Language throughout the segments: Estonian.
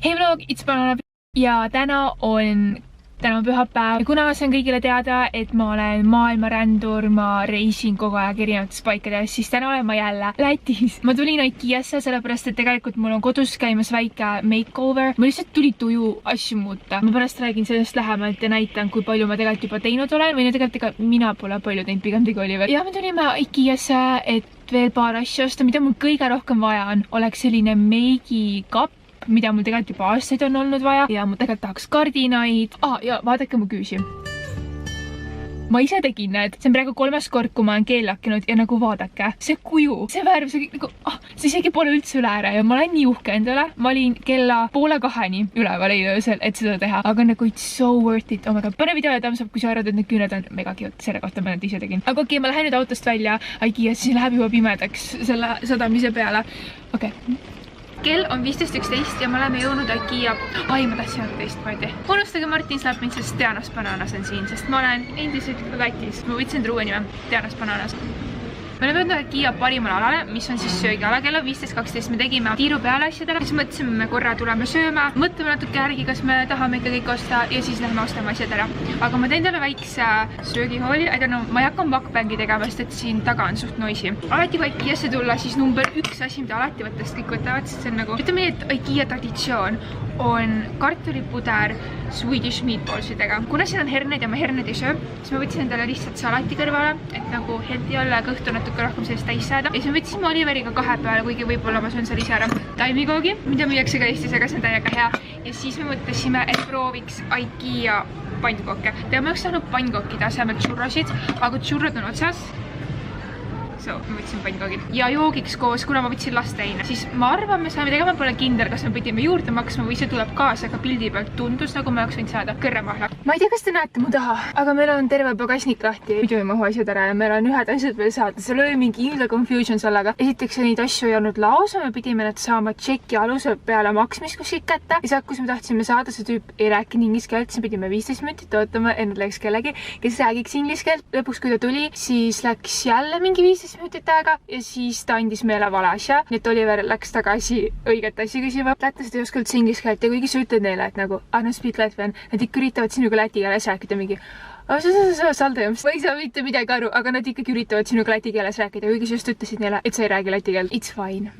Hei vlog, it's Banana ja täna on pühapäev ja kuna see on kõigile teada, et ma olen maailmarändur, ma reisin kogu aeg erinevates paikades, siis täna olen ma jälle Lätis. Ma tulin IKEAsse sellepärast, et tegelikult mul on kodus käimas väike makeover. Mul lihtsalt tuli tuju asju muuta. Ma pärast räägin sellest lähemalt ja näitan, kui palju ma tegelikult juba teinud olen või tegelikult ega mina pole palju teinud, pigem tegi Oliver. Ja me tulime IKEAsse, et veel paar asju osta, mida mul kõige rohkem vaja on, oleks selline meigikapp, mida mul tegelikult juba aastaid on olnud vaja ja mul tegelikult tahaks kardinaid. Ja vaadake mu küüsi. Ma ise tegin need. See on praegu 3. kord, kui ma olen keel lakkinud ja nagu vaadake. See kuju, see värv, see nagu, see isegi pole üldse üle ääre ja ma olen nii uhke endale. Ma olin kella 1:30 üleval eile öösel, et seda teha. Aga nagu it's so worth it. Oh my god. Pane video ja thumbs up, kui sa arvad, et need küüned on mega cute. Selle kohta ma need ise tegin. Aga okei, ma lähen nüüd autost välja IKEA, siis läheb juba pimedaks selle sadamise peale. Okei. Kell on 15:11 ja me oleme jõudnud IKEA. Ai, ma tahtsin öelda teistmoodi. Unustage Martin Slap mind, sest Dianas Bananas on siin, sest ma olen endiselt Lätis. Ma võtsin uue nime, Dianas Bananas. Me oleme jõudnud IKEA parimale alale, mis on siis söögiala. Kell on 15:12, me tegime tiiru peale asjadele. Siis mõtlesime, me korra tuleme sööma, mõtleme natuke järgi, kas me tahame ikka kõik osta ja siis lähme ostame asjad ära. Aga ma teen talle väikse söögihooli. I don't know, ma ei hakka mukbangi tegema, sest et siin taga on suht noisi. Alati kui IKEAsse tulla, siis number 1 asi, mida alati võttes kõik võtavad, sest see on nagu, ütleme nii, et IKEA traditsioon on kartulipuder Swedish meatballsidega. Kuna siin on herned ja ma herned ei söö, siis ma võtsin endale lihtsalt salati kõrvale, et nagu healthy olla ja kõhtu natuke rohkem sellest täis saada. Ja siis me võtsime Oliveriga 2 peale, kuigi võib-olla ma söön seal ise ära taimikoogi, mida müüakse ka Eestis, aga see on täiega hea. Ja siis me mõtlesime, et prooviks IKEA pannkooke. Peame oleks saanud pannkookkide asemel churrosid, aga churrod on otsas. So, me võtsime pannkoogid. Ja joogiks koos, kuna ma võtsin lasteaine, siis ma arvan, me saame tegema, pole kindel, kas me pidime juurde maksma või see tuleb kaasa, aga pildi pealt tundus, nagu me oleks võinud saada kõrremahla. Ma ei tea, kas te näete mu taha, aga meil on terve pagasnik lahti. Muidu ei mahu asjad ära ja meil on ühed asjad veel saada. Seal oli mingi ilge confusion sellega. Esiteks neid asju ei olnud lausa, me pidime need saama tšeki alusel peale maksmist kuskilt kätte. Ja sealt, kus me tahtsime saada, see tüüp ei rääkinud inglise keelt, siis me pidime 15 minutit ootama, et läks kellegi, kes räägiks inglise keelt. Lõpuks, kui ta tuli, siis läks jälle mingi 15 minutit aega ja siis ta andis meile vale asja. Nii et Oliver läks tagasi õiget asja küsima. Lätlased ei oska üldse inglise keelt ja kuigi sa ütled neile, et nagu I don't speak Latvian, nad ikka üritavad sinuga läti keeles rääkida mingi saldajumt. Ma ei saa mitte midagi aru, aga nad ikkagi üritavad sinuga läti keeles rääkida, kuigi sa just ütlesid neile, et sa ei räägi läti keelt. It's fine.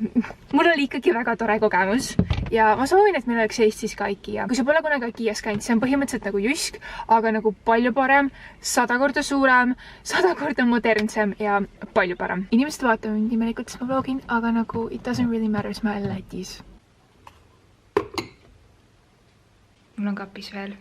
Mul oli ikkagi väga tore kogemus ja ma soovin, et meil oleks Eestis ka IKEA. Kui sa pole kunagi IKEAs käinud, see on põhimõtteliselt nagu Jysk, aga nagu palju parem, 100 korda suurem, 100 korda modernsem ja palju parem. Inimesed vaatavad mind nimelikult, sest ma vlogin, aga nagu it doesn't really matter, sest ma olen Lätis. Mul on kapis veel.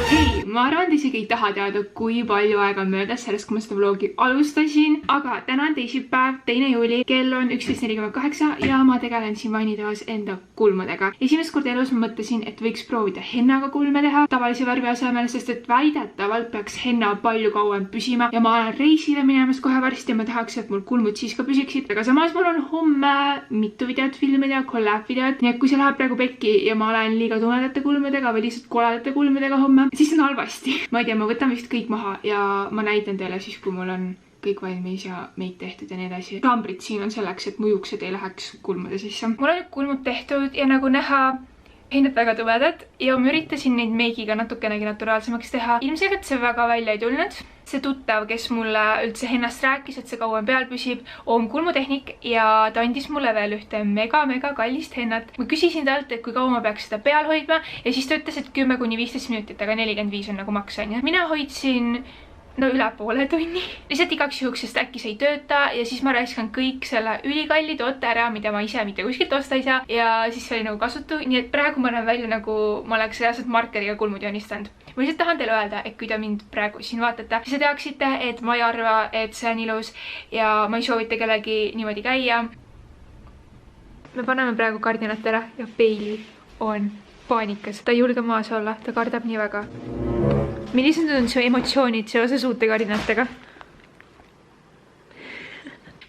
Hei, ma arvan, te isegi ei taha teada, kui palju aega on möödas sellest, kui ma seda vlogi alustasin. Aga täna on teisipäev, 2. juuli, kell on 11:48 ja ma tegelen siin vannitoas enda kulmudega. Esimest kord elus ma mõtlesin, et võiks proovida hennaga kulme teha tavalise värvi asemel, sest et väidetavalt peaks henna palju kauem püsima ja ma olen reisile minemas kohe varsti ja ma tahaks, et mul kulmud siis ka püsiksid. Aga samas mul on homme mitu videot filmida, collab videot, nii et kui see läheb praegu pekki ja ma olen liiga tumedate kulmedega või lihtsalt koledate kulmedega homme, siis on halvasti. Ma ei tea, ma võtan vist kõik maha ja ma näitan teile siis, kui mul on kõik valmis ja meik tehtud ja need asjad. Kambrid siin on selleks, et mu juuksed ei läheks kulmude sisse. Mul on kulmud tehtud ja nagu näha, ei need väga tumedad ja ma üritasin neid meigiga natukenegi naturaalsemaks teha. Ilmselgelt see väga välja ei tulnud. See tuttav, kes mulle üldse hennast rääkis, et see kauem peal püsib, on kulmutehnik ja ta andis mulle veel ühte mega kallist hennat. Ma küsisin talt, et kui kaua ma peaks seda peal hoidma ja siis ta ütles, et 10–15 minutit, aga 45 on nagu maks on. Mina hoidsin üle poole tunni. Lihtsalt igaks juhuks, sest äkki see ei tööta ja siis ma raiskan kõik selle ülikalli toote ära, mida ma ise mitte kuskilt osta ei saa ja siis see oli nagu kasutu. Nii et praegu ma näen välja nagu ma oleks reaalselt markeriga kulmud joonistanud. Ma lihtsalt tahan teile öelda, et kui te mind praegu siin vaatate, siis te teaksite, et ma ei arva, et see on ilus ja ma ei soovita kellegi niimoodi käia. Me paneme praegu kardinat ära ja Peili on paanikas. Ta ei julge maas olla, ta kardab nii väga. Millised on su emotsioonid seoses uute kardinatega?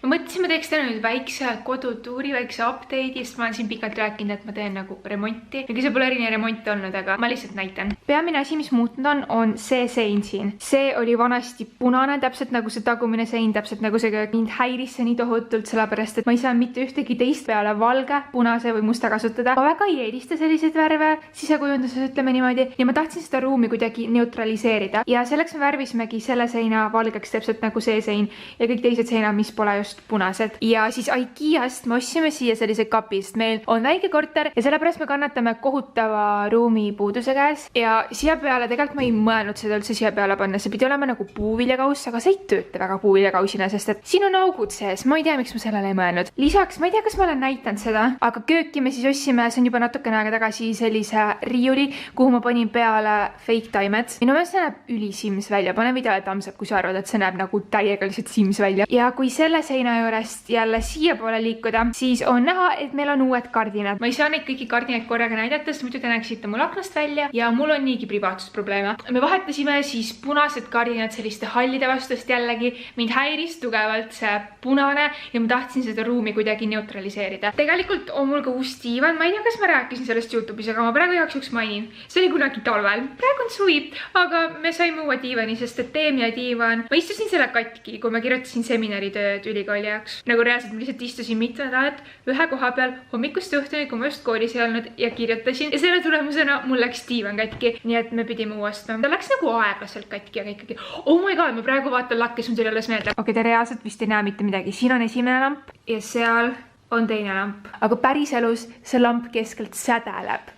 ma mõtlesin, ma teeks täna nüüd väikse kodutuuri, väikse update'i, sest ma olen siin pikalt rääkinud, et ma teen nagu remonti. Ega see pole eriline remont olnud, aga ma lihtsalt näitan. Peamine asi, mis muutunud on see sein siin. See oli vanasti punane, täpselt nagu see tagumine sein, täpselt nagu see mind häiris see nii tohutult, sellepärast et ma ei saa mitte ühtegi teist peale valge, punase või musta kasutada. Ma väga ei eelista selliseid värve sisekujunduses, ütleme niimoodi, ja ma tahtsin seda ruumi kuidagi neutraliseerida ja selleks me värvisimegi selle seina valgeks, täpselt nagu see sein ja kõik teised seinad, mis pole just punased. Ja siis IKEA-st me ostsime siia sellise kapi, sest meil on väike korter ja sellepärast me kannatame kohutava ruumipuuduse käes ja siia peale tegelikult ma ei mõelnud seda üldse siia peale panna, see pidi olema nagu puuviljakauss, aga see ei tööta väga puuviljakausina, sest et siin on augud sees, ma ei tea, miks ma sellele ei mõelnud. Lisaks, ma ei tea, kas ma olen näitanud seda, aga kööki me siis ostsime, see on juba natukene aega tagasi sellise riiuli, kuhu ma panin peale fake taimed. Minu meelest see näeb ülisims välja, pane videole thumbs up, kui sa arvad, et see näeb nagu täiega lihtsalt sims välja. Ja kui selle seina juurest jälle siia poole liikuda, siis on näha, et meil on uued kardinad. Ma ei saa neid kõiki kardinaid korraga näidata, sest muidu te näeksite mul aknast välja ja mul on niigi privaatsusprobleeme. Me vahetasime siis punased kardinad selliste hallide vastust jällegi. Mind häiris tugevalt see punane ja ma tahtsin seda ruumi kuidagi neutraliseerida. Tegelikult on mul ka uus diivan. Ma ei tea, kas ma rääkisin sellest YouTube'is, aga ma praegu jaoks üks mainin. See oli kunagi talvel. Praegu on suvi, aga me saime uue diivani, sest et Teemia diivan. Ma istusin selle katki, kui ma kirjutasin seminaritööd ülikooli jaoks. Nagu reaalselt ma lihtsalt istusin mitu nädalat ühe koha peal hommikust õhtuni, kui ma just koolis ei olnud ja kirjutasin. Ja selle tulemusena mul läks diivan katki, nii et me pidime uuestama. Ta läks nagu aeglaselt katki, aga ikkagi. Oh my god, ma praegu vaatan lakkes, mul tuli alles meelde. Okei, te reaalselt vist ei näe mitte midagi. Siin on esimene lamp ja seal on teine lamp. Aga päriselus see lamp keskelt sädeleb.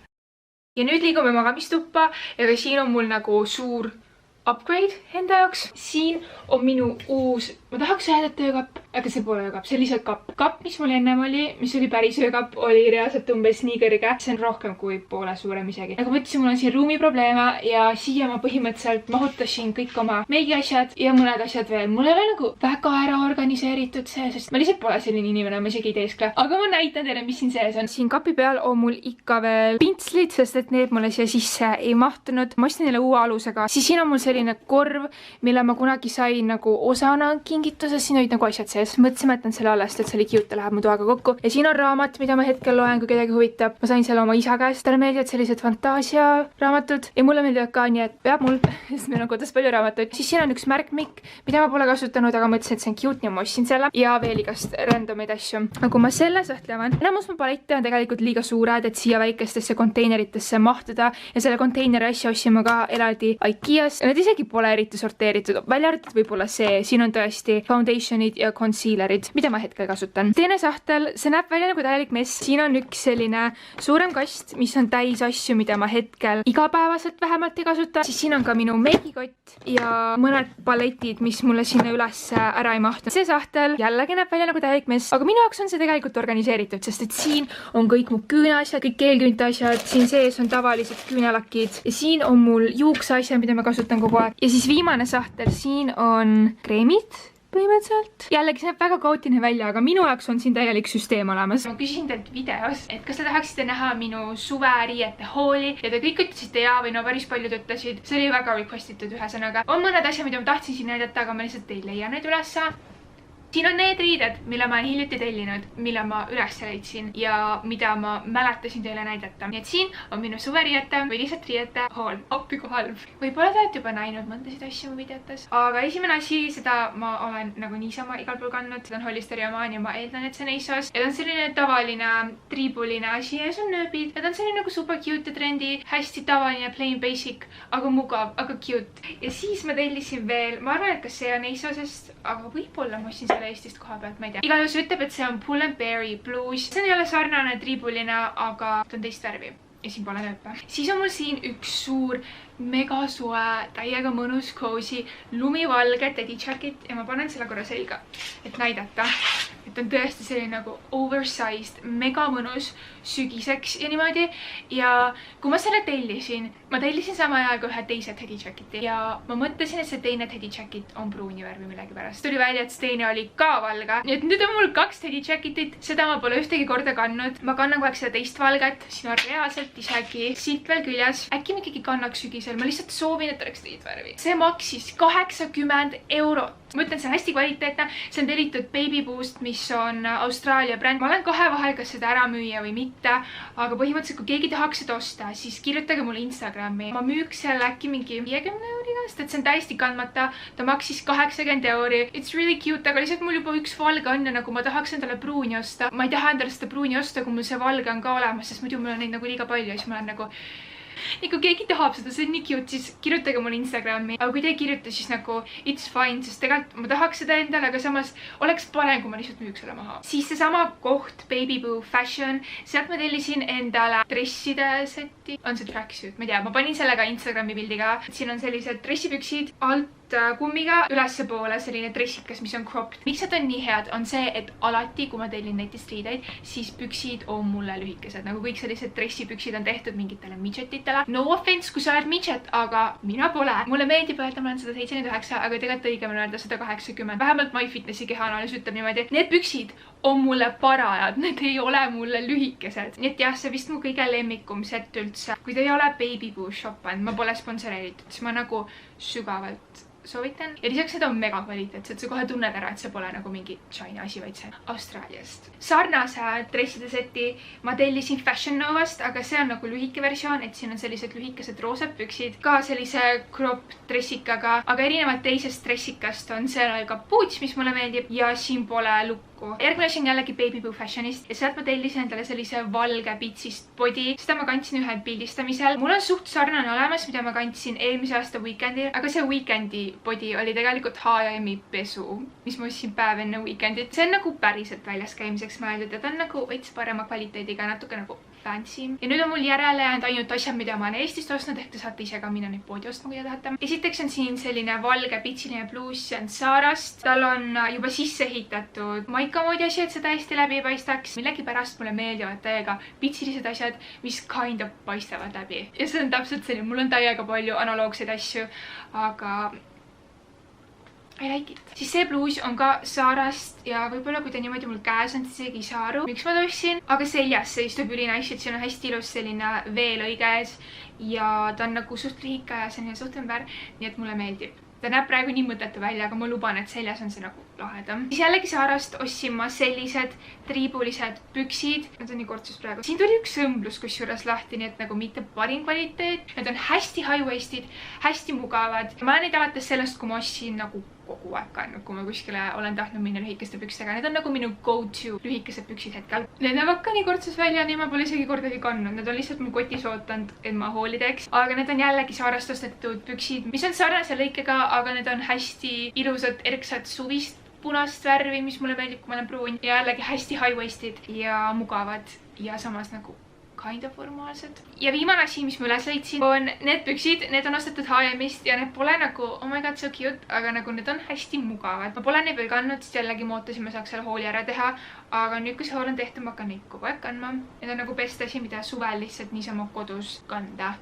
Ja nüüd liigume magamistuppa ja siin on mul nagu suur upgrade enda jaoks. Siin on minu uus, ma tahaks öelda töökapp, aga see pole öökapp, see on lihtsalt kapp. Kapp, mis mul ennem oli, mis oli päris öökapp, oli reaalselt umbes nii kõrge. See on rohkem kui poole suurem isegi. Nagu ma ütlesin, mul on siin ruumiprobleeme ja siia ma põhimõtteliselt mahutasin kõik oma meigiasjad ja mõned asjad veel. Mul ei ole nagu väga ära organiseeritud see, sest ma lihtsalt pole selline inimene, ma isegi ei teeskle. Aga ma näitan teile, mis siin sees on. Siin kapi peal on mul ikka veel pintslid, sest et need mulle siia sisse ei mahtunud. Ma ostsin neile uue alusega. Siis siin on mul selline korv, mille ma kunagi sain nagu osana kingituses. Siin olid nagu asjad sees. Mõtlesin, jätan selle alles, et see oli cute, läheb mu toaga kokku. Ja siin on raamat, mida ma hetkel loen, kui kedagi huvitab. Ma sain selle oma isa käest. Talle meeldivad sellised fantaasia raamatud ja mulle meeldivad ka, nii et peab mul, sest meil on kodus palju raamatuid. Siis siin on üks märkmik, mida ma pole kasutanud, aga mõtlesin, et see on cute ja ma ostsin selle ja veel igast randomeid asju. Aga kui ma selle sahtlevan, enamus mu palette on tegelikult liiga suured, et siia väikestesse konteineritesse mahtuda ja selle konteineri asja ostsin ma ka eraldi IKEA-s. Need isegi pole eriti sorteeritud, välja arvatud võib-olla see. Siin on tõesti foundationid ja concealerid, mida ma hetkel kasutan. Teine sahtel, see näeb välja nagu täielik mess. Siin on üks selline suurem kast, mis on täis asju, mida ma hetkel igapäevaselt vähemalt ei kasuta. Siis siin on ka minu meigikott ja mõned paletid, mis mulle sinna üles ära ei mahtu. See sahtel jällegi näeb välja nagu täielik mess, aga minu jaoks on see tegelikult organiseeritud, sest et siin on kõik mu küüneasjad, kõik keelküünte asjad, siin sees on tavalised küünelakid ja siin on mul juukseasjad, mida ma kasutan kogu aeg. Ja siis viimane sahtel, siin on kreemid põhimõtteliselt. Jällegi see näeb väga kaootiline välja, aga minu jaoks on siin täielik süsteem olemas. Ma küsisin teilt videos, et kas te tahaksite näha minu suveriiete hooli ja te kõik ütlesite jaa või no päris paljud ütlesid. See oli väga requestitud ühesõnaga. On mõned asjad, mida ma tahtsin siin näidata, aga ma lihtsalt ei leia neid ülesse. Siin on need riided, mille ma hiljuti tellinud, mille ma üles leidsin ja mida ma mäletasin teile näidata. Nii et siin on minu suveriiete või lihtsalt riiete haul. Appi kui halb. Võib-olla te olete juba näinud mõndasid asju mu videotes. Aga esimene asi, seda ma olen nagu niisama igal pool kandnud. Seda on Hollisteri omaan ja ma eeldan, et see on ASOS. Ja ta on selline tavaline triibuline asi ja see on nööbid. Ja ta on selline nagu super cute ja trendi, hästi tavaline, plain basic, aga mugav, aga cute. Ja siis ma tellisin veel, ma arvan, et kas see on ASOSest, aga võib-olla ma ostsin Eestist koha pealt, ma ei tea. Igal juhul ütleb, et see on Pull & Berry Blues. See on jälle sarnane triibuline, aga ta on teist värvi. Ja siin pole nööpe. Siis on mul siin üks suur mega soe, täiega mõnus, cozy, lumivalge teddy jacket ja ma panen selle korra selga, et näidata, et on tõesti selline nagu oversized, mega mõnus sügiseks ja niimoodi. Ja kui ma selle tellisin, ma tellisin sama ajaga ühe teise teddy jacketi ja ma mõtlesin, et see teine teddy jacket on pruuni värvi millegi pärast. Tuli välja, et see teine oli ka valge. Nii et nüüd on mul 2 teddy jacketit, seda ma pole ühtegi korda kandnud. Ma kannan kogu aeg seda teist valget, siin on reaalselt isegi silt veel küljes. Äkki ma ikkagi kannaks sügisel, ma lihtsalt soovin, et oleks teid värvi. See maksis 80 €. ma ütlen, see on hästi kvaliteetne, see on tellitud Baby Boost, mis on Austraalia bränd. Ma olen kahe vahel, kas seda ära müüa või mitte, aga põhimõtteliselt, kui keegi tahaks seda osta, siis kirjutage mulle Instagrami. Ma müüks selle äkki mingi 50 euriga, sest et see on täiesti kandmata. Ta maksis 80 euri. It's really cute, aga lihtsalt mul juba üks valge on ja nagu ma tahaks endale pruuni osta. Ma ei taha endale seda pruuni osta, kui mul see valge on ka olemas, sest muidu mul on neid nagu liiga palju ja siis ma olen nagu kui keegi tahab seda, see on nii cute, siis kirjutage mulle Instagrami. Aga kui te ei kirjuta, siis nagu it's fine, sest tegelikult ma tahaks seda endale, aga samas oleks parem, kui ma lihtsalt müüks selle maha. Siis seesama koht Baby Boo Fashion, sealt ma tellisin endale dresside seti. On see tracksuit? Ma ei tea, ma panin selle ka Instagrami pildiga. Siin on sellised dressipüksid alt kummiga ülespoole selline dressikas, mis on cropped. Miks nad on nii head, on see, et alati, kui ma tellin netist riideid, siis püksid on mulle lühikesed. Nagu kõik sellised dressipüksid on tehtud mingitele midgetitele. No offense, kui sa oled midget, aga mina pole. Mulle meeldib öelda, ma olen 179, aga tegelikult õigem on öelda 180. Vähemalt MyFitnessi kehaanalüüs ütleb niimoodi. Need püksid on mulle parajad, need ei ole mulle lühikesed. Nii et jah, see vist mu kõige lemmikum set üldse. Kui te ei ole Baby Boo shopanud, ma pole sponsoreeritud, siis ma nagu sügavalt soovitan. Ja lisaks need on mega kvaliteetsed, sa kohe tunned ära, et see pole nagu mingi China asi, vaid see Austraaliast. Sarnase dresside seti ma tellisin Fashion Novast, aga see on nagu lühike versioon, et siin on sellised lühikesed roosad püksid, ka sellise crop dressikaga, aga erinevalt teisest dressikast on seal ka puuts, mis mulle meeldib ja siin pole lukku. Järgmine asi on jällegi Baby Boo Fashionist ja sealt ma tellisin endale sellise valge pitsist body. Seda ma kandsin ühel pildistamisel. Mul on suht sarnane olemas, mida ma kandsin eelmise aasta weekendil, aga see weekendi body oli tegelikult H&M-i pesu, mis ma ostsin päev enne weekendit. See on nagu päriselt väljas käimiseks mõeldud ja ta on nagu veits parema kvaliteediga, natuke nagu fancy. Ja nüüd on mul järele jäänud ainult asjad, mida ma olen Eestist ostnud, ehk te saate ise ka minna neid poodi ostma, kui te tahate. Esiteks on siin selline valge pitsiline bluus, see on Zarast. Tal on juba sisse ehitatud maika moodi asi, et see täiesti läbi ei paistaks. Millegipärast mulle meeldivad täiega pitsilised asjad, mis kind of paistavad läbi. Ja see on täpselt selline, mul on täiega palju analoogseid asju, aga I like it. Siis see bluus on ka Zarast ja võib-olla kui ta niimoodi mul käes on, siis ei saa aru, miks ma ta ostsin. Aga seljas see istub ülinais, et siin on hästi ilus selline veelõige ees ja ta on nagu suht lihika ja selline suht ümber, nii et mulle meeldib. Ta näeb praegu nii mõttetu välja, aga ma luban, et seljas on see nagu lahedam. Siis jällegi Zarast ostsin ma sellised triibulised püksid. Nad on nii kortsus praegu. Siin tuli üks sõmblus kusjuures lahti, nii et nagu mitte parim kvaliteet. Need on hästi high-waisted, hästi mugavad. Ma olen neid alates sellest, kui ma ostsin nagu kogu aeg kandnud, kui ma kuskile olen tahtnud minna lühikeste pükstega. Need on nagu minu go-to lühikesed püksid hetkel. Need näevad ka nii kortsus välja, nii ma pole isegi kordagi kandnud. Need on lihtsalt mul kotis ootanud, et ma hooli teeks. Aga need on jällegi Zarast ostetud püksid, mis on sarnase lõikega, aga need on hästi ilusad erksad suvist punast värvi, mis mulle meeldib, kui ma olen pruun. Ja jällegi hästi high-waisted ja mugavad ja samas nagu kind of formaalsed. Ja viimane asi, mis ma üles leidsin, on need püksid. Need on ostetud H&M-ist ja need pole nagu, oh my god, so cute, aga nagu need on hästi mugavad. Ma pole neid veel kandnud, sest jällegi ma ootasin, ma saaks selle hooli ära teha. Aga nüüd, kui see hool on tehtud, ma hakkan neid kogu aeg kandma. Need on nagu best asi, mida suvel lihtsalt niisama kodus kanda.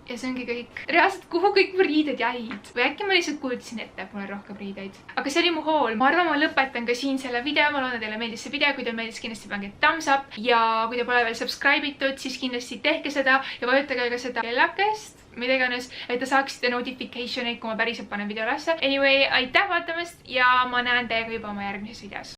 Ja see ongi kõik. Reaalselt, kuhu kõik mu riided jäid? Või äkki ma lihtsalt kujutasin ette, et mul on rohkem riideid. Aga see oli mu haul. Ma arvan, ma lõpetan ka siin selle video. Ma loodan, teile meeldis see video. Kui teile meeldis, kindlasti pange thumbs up. Ja kui te pole veel subscribe itud, siis kindlasti tehke seda. Ja vajutage ka seda kellakest, mida iganes, et te saaksite notification'id, kui ma päriselt panen video ülesse. Anyway, aitäh vaatamast ja ma näen teiega juba oma järgmises videos.